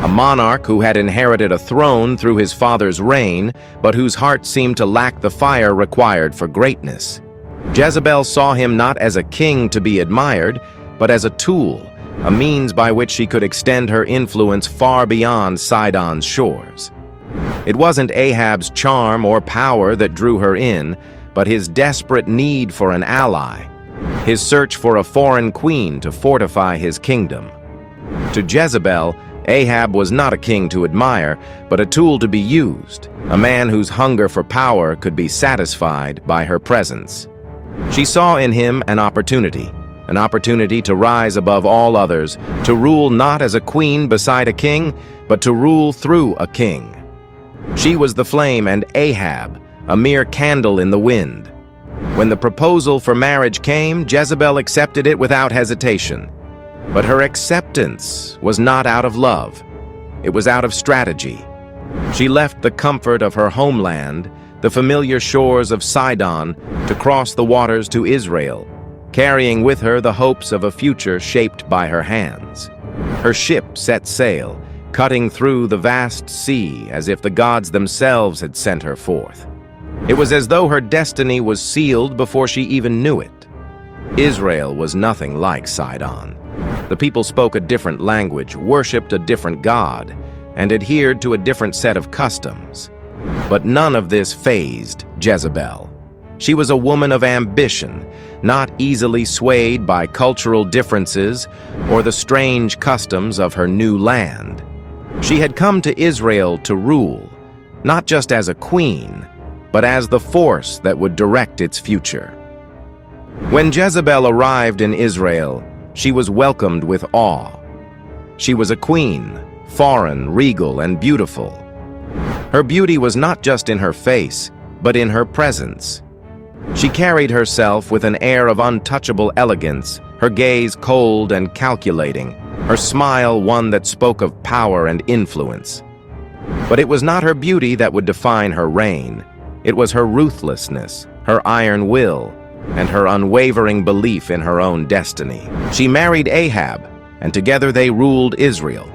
a monarch who had inherited a throne through his father's reign, but whose heart seemed to lack the fire required for greatness. Jezebel saw him not as a king to be admired, but as a tool, a means by which she could extend her influence far beyond Sidon's shores. It wasn't Ahab's charm or power that drew her in, but his desperate need for an ally, his search for a foreign queen to fortify his kingdom. To Jezebel, Ahab was not a king to admire, but a tool to be used, a man whose hunger for power could be satisfied by her presence. She saw in him an opportunity to rise above all others, to rule not as a queen beside a king, but to rule through a king. She was the flame and Ahab, a mere candle in the wind. When the proposal for marriage came, Jezebel accepted it without hesitation. But her acceptance was not out of love. It was out of strategy. She left the comfort of her homeland, the familiar shores of Sidon, to cross the waters to Israel, carrying with her the hopes of a future shaped by her hands. Her ship set sail, cutting through the vast sea as if the gods themselves had sent her forth. It was as though her destiny was sealed before she even knew it. Israel was nothing like Sidon. The people spoke a different language, worshipped a different god, and adhered to a different set of customs. But none of this fazed Jezebel. She was a woman of ambition, not easily swayed by cultural differences or the strange customs of her new land. She had come to Israel to rule, not just as a queen, but as the force that would direct its future. When Jezebel arrived in Israel, she was welcomed with awe. She was a queen, foreign, regal, and beautiful. Her beauty was not just in her face, but in her presence. She carried herself with an air of untouchable elegance, her gaze cold and calculating, her smile one that spoke of power and influence. But it was not her beauty that would define her reign. It was her ruthlessness, her iron will, and her unwavering belief in her own destiny. She married Ahab, and together they ruled Israel.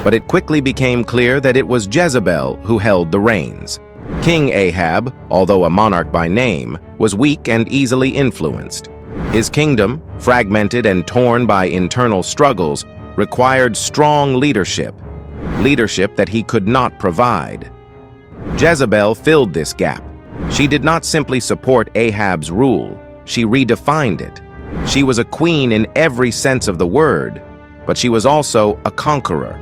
But it quickly became clear that it was Jezebel who held the reins. King Ahab, although a monarch by name, was weak and easily influenced. His kingdom, fragmented and torn by internal struggles, required strong leadership that he could not provide. Jezebel filled this gap. She did not simply support Ahab's rule, she redefined it. She was a queen in every sense of the word, but she was also a conqueror,